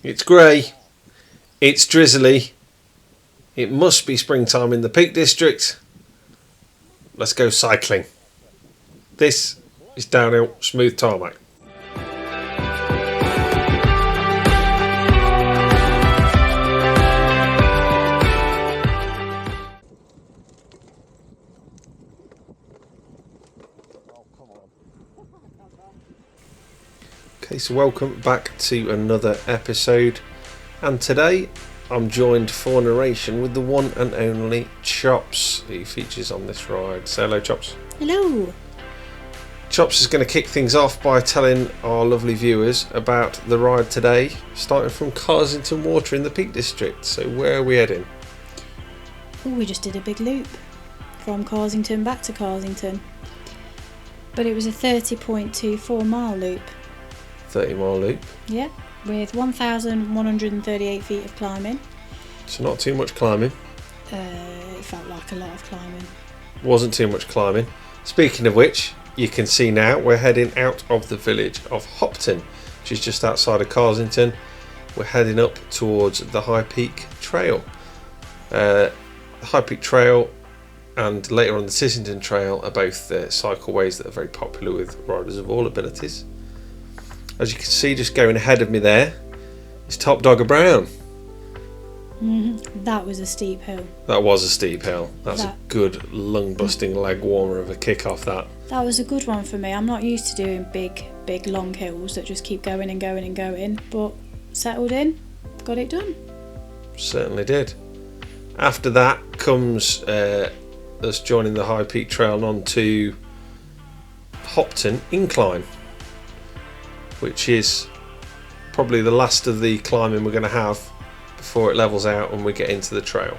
It's grey, it's drizzly, it must be springtime in the Peak District. Let's go cycling. This is downhill smooth tarmac. Okay, so welcome back to another episode, and today I'm joined for narration with the one and only Chops, who features on this ride. Say hello, Chops. Hello. Chops is going to kick things off by telling our lovely viewers about the ride today, starting from Carsington Water in the Peak District. So where are we heading? Oh, we just did a big loop from Carsington back to Carsington, but it was a 30.24 mile loop. 30-mile loop. Yeah, with 1,138 feet of climbing. So not too much climbing. It felt like a lot of climbing. Wasn't too much climbing. Speaking of which, you can see now we're heading out of the village of Hopton, which is just outside of Carsington. We're heading up towards the High Peak Trail. The High Peak Trail and later on the Tissington Trail are both cycleways that are very popular with riders of all abilities. As you can see, just going ahead of me there is Top Dogger Brown. That was a steep hill. That was a steep hill. That's a good lung-busting leg warmer of a kick-off, that. That was a good one for me. I'm not used to doing big long hills that just keep going and going and going, but settled in, got it done. Certainly did. After that comes us joining the High Peak Trail and on to Hopton Incline, which is probably the last of the climbing we're going to have before it levels out and we get into the trail.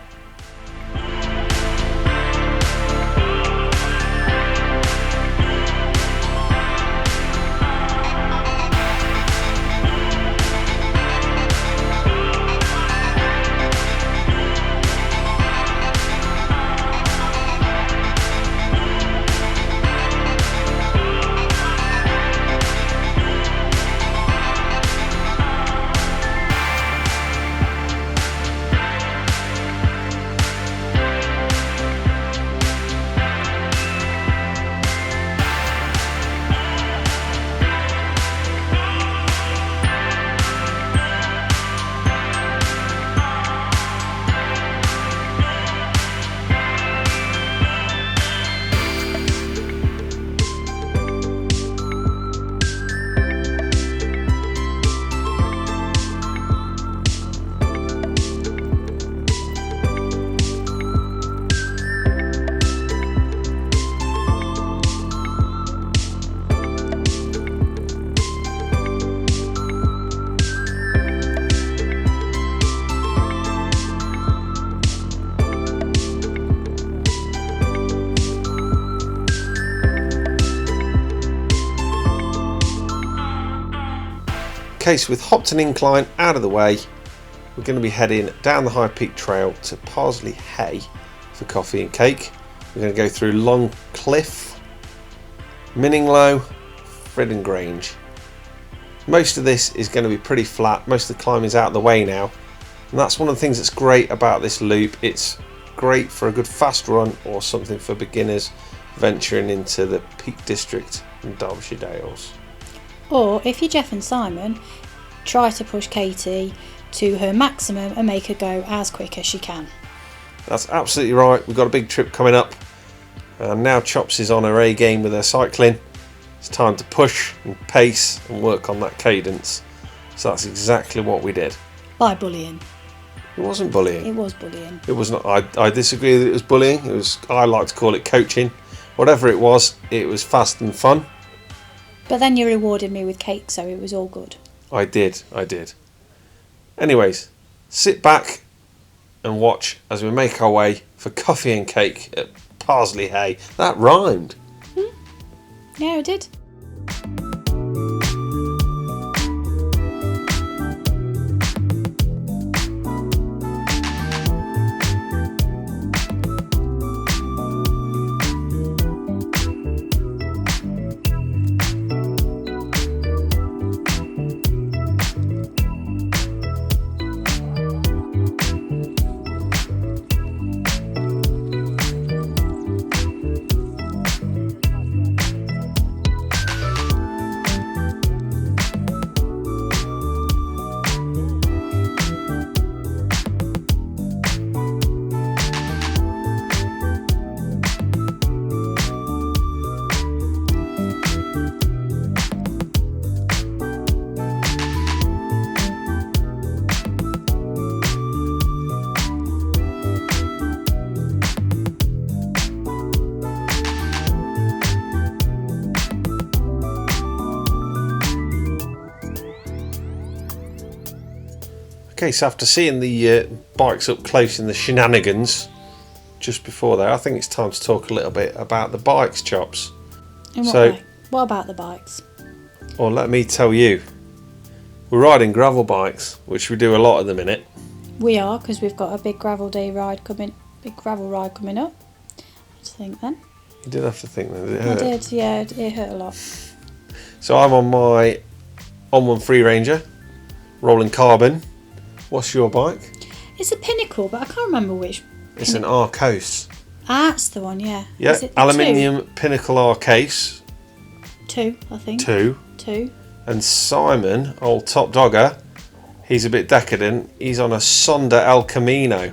Okay, so with Hopton Incline out of the way, we're going to be heading down the High Peak Trail to Parsley Hay for coffee and cake. We're going to go through Longcliff, Mininglow, Fridden Grange. Most of this is going to be pretty flat. Most of the climbing is out of the way now, and that's one of the things that's great about this loop. It's great for a good fast run or something for beginners venturing into the Peak District in Derbyshire Dales. Or if you're Jeff and Simon, try to push Katie to her maximum and make her go as quick as she can. That's absolutely right. We've got a big trip coming up, and now Chops is on her A game with her cycling. It's time to push and pace and work on that cadence. So that's exactly what we did. By bullying. It wasn't bullying. It was bullying. It was not. I disagree that it was bullying. It was. I like to call it coaching. Whatever it was fast and fun. But then you rewarded me with cake, so it was all good. I did. Anyways, sit back and watch as we make our way for coffee and cake at Parsley Hay. That rhymed. Yeah, it did. Okay, so after seeing the bikes up close and the shenanigans just before there, I think it's time to talk a little bit about the bikes, Chops. In what way? What about the bikes? Well, let me tell you, we're riding gravel bikes, which we do a lot at the minute. We are, because we've got a big gravel ride coming up. Let's think then. You did have to think then, did it hurt? I did, yeah, it hurt a lot. So I'm on my On1 Free Ranger, rolling carbon. What's your bike? It's a Pinnacle, but I can't remember which. It's an R-Case. Ah, that's the one, yeah. Yeah, Is it the aluminium Pinnacle R-Case. 2, I think. 2. And Simon, old top dogger, he's a bit decadent. He's on a Sonda El Camino,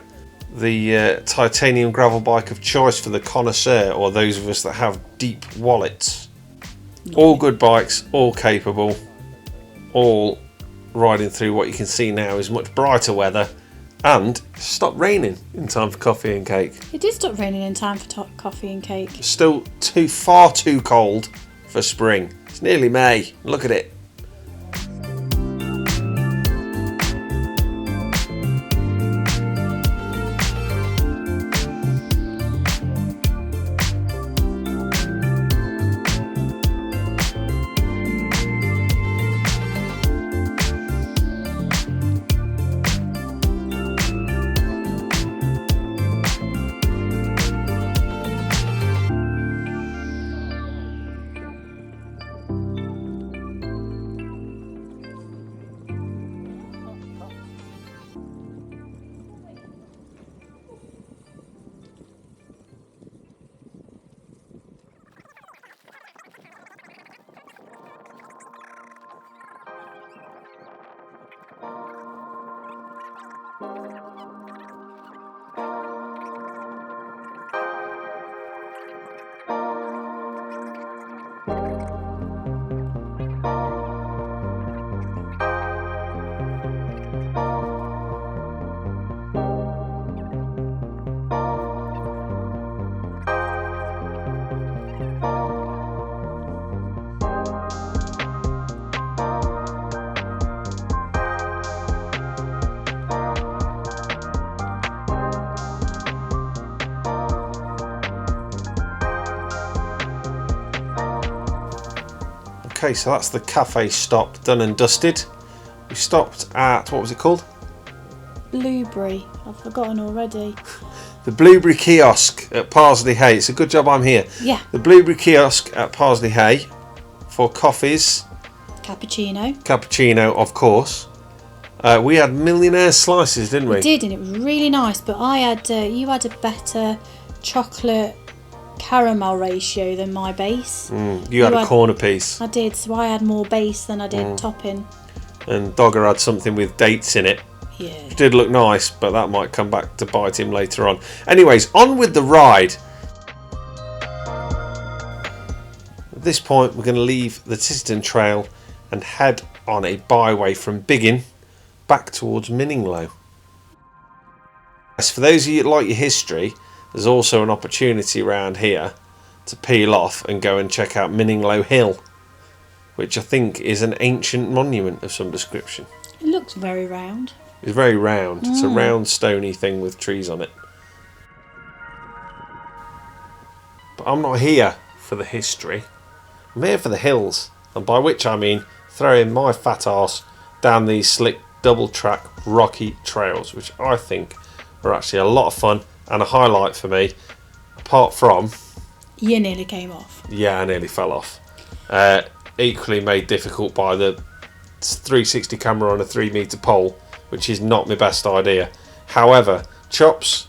the titanium gravel bike of choice for the connoisseur, or those of us that have deep wallets. All good bikes, all capable, all riding through what you can see now is much brighter weather, and stopped raining in time for coffee and cake. It did stop raining in time for coffee and cake. Still far too cold for spring. It's nearly May. Look at it. Okay, so that's the cafe stop done and dusted. We stopped at, what was it called? Blueberry. I've forgotten already. The Blueberry Kiosk at Parsley Hay. It's a good job I'm here. Yeah. The Blueberry Kiosk at Parsley Hay for coffees. Cappuccino, of course. We had millionaire slices, didn't we? We did, and it was really nice. But I had, you had a better chocolate caramel ratio than my base. You had a corner piece. I did, so I had more base than I did topping. And Dogger had something with dates in it. Yeah. It did look nice, but that might come back to bite him later on. Anyways, on with the ride. At this point, we're going to leave the Tissington Trail and head on a byway from Biggin back towards Mininglow. As for those of you that like your history, there's also an opportunity around here to peel off and go and check out Mininglow Hill, which I think is an ancient monument of some description. It looks very round. It's very round. It's a round stony thing with trees on it. But I'm not here for the history. I'm here for the hills, and by which I mean throwing my fat arse down these slick double track rocky trails, which I think are actually a lot of fun and a highlight for me, apart from... You nearly came off. Yeah, I nearly fell off. Equally made difficult by the 360 camera on a 3 metre pole, which is not my best idea. However, Chops,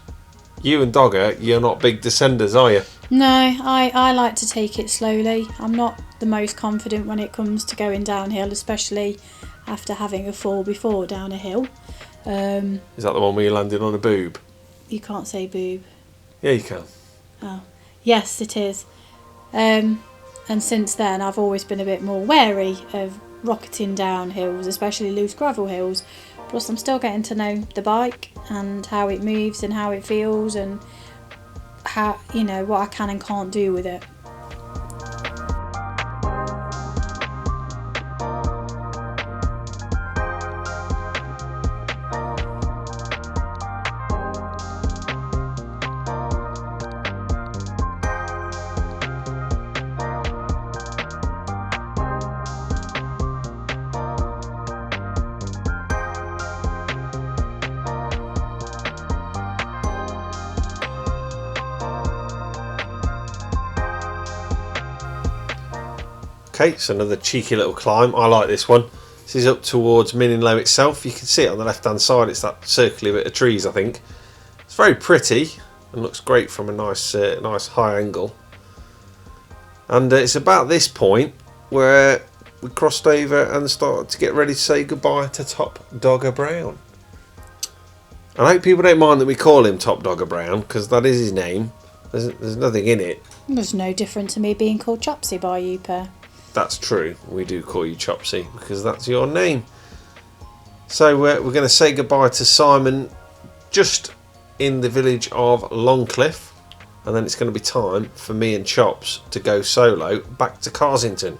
you and Dogger, you're not big descenders, are you? No, I like to take it slowly. I'm not the most confident when it comes to going downhill, especially after having a fall before down a hill. Is that the one where you landed on a boob? You can't say boob. Yeah, you can. Oh, yes, it is. And since then, I've always been a bit more wary of rocketing down hills, especially loose gravel hills. Plus, I'm still getting to know the bike and how it moves and how it feels and how, you know, what I can and can't do with it. Okay, so another cheeky little climb. I like this one. This is up towards Mininglow itself. You can see it on the left hand side. It's that circly bit of trees, I think. It's very pretty and looks great from a nice high angle. And it's about this point where we crossed over and started to get ready to say goodbye to Top Dogger Brown. I hope people don't mind that we call him Top Dogger Brown, because that is his name. There's nothing in it. There's no different to me being called Chopsy by you, Per. That's true. We do call you Chopsy because that's your name. So we're going to say goodbye to Simon just in the village of Longcliff, and then it's going to be time for me and Chops to go solo back to Carsington.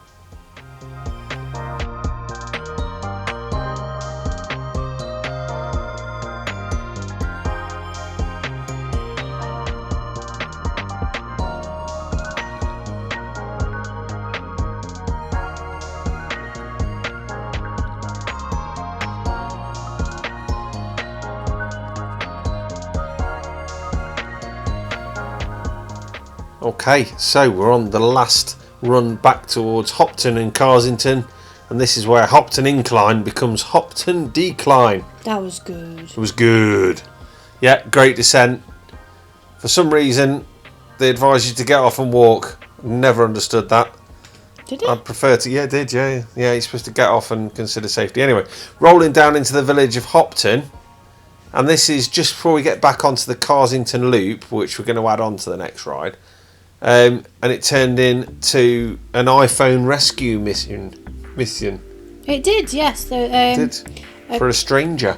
Okay, so we're on the last run back towards Hopton and Carsington, and this is where Hopton Incline becomes Hopton Decline. That was good. It was good. Yeah, great descent. For some reason, they advised you to get off and walk. Never understood that. Did it? I'd prefer to, yeah, it did, yeah. Yeah, you're supposed to get off and consider safety. Anyway, rolling down into the village of Hopton, and this is just before we get back onto the Carsington Loop, which we're going to add on to the next ride. And it turned into an iPhone rescue mission. It did, yes. It did. For a stranger.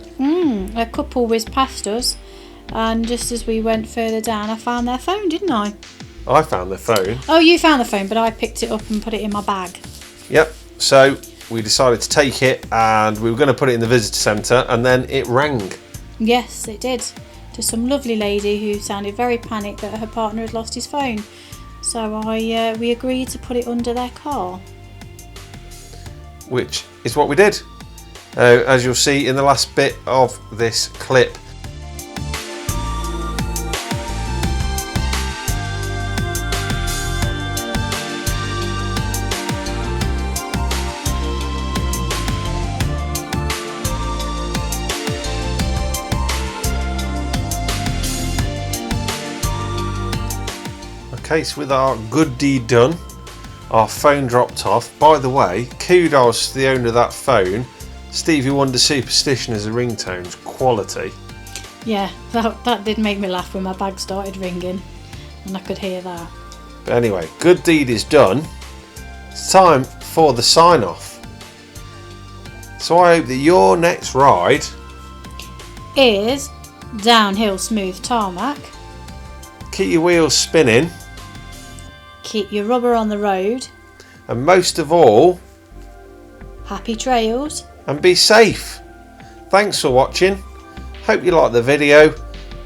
A couple whizzed past us, and just as we went further down, I found their phone, didn't I? I found their phone. Oh, you found the phone, but I picked it up and put it in my bag. Yep. So we decided to take it, and we were going to put it in the visitor centre, and then it rang. Yes, it did. To some lovely lady who sounded very panicked that her partner had lost his phone. So we agreed to put it under their car. Which is what we did. As you'll see in the last bit of this clip. Okay, so with our good deed done, our phone dropped off. By the way, kudos to the owner of that phone. Stevie Wonder Superstition as a ringtone's quality. Yeah, that did make me laugh when my bag started ringing and I could hear that. But anyway, good deed is done. It's time for the sign off. So I hope that your next ride is downhill smooth tarmac. Keep your wheels spinning. Keep your rubber on the road. And most of all, happy trails. And be safe. Thanks for watching. Hope you liked the video.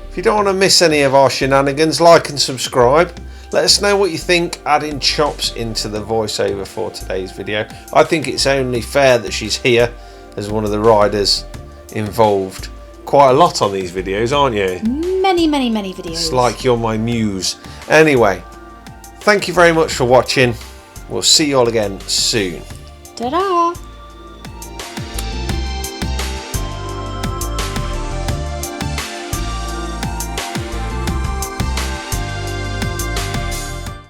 If you don't want to miss any of our shenanigans, like and subscribe. Let us know what you think adding Chops into the voiceover for today's video. I think it's only fair that she's here as one of the riders involved quite a lot on these videos, aren't you? Many videos. It's like you're my muse. Anyway, thank you very much for watching. We'll see you all again soon. Ta-da!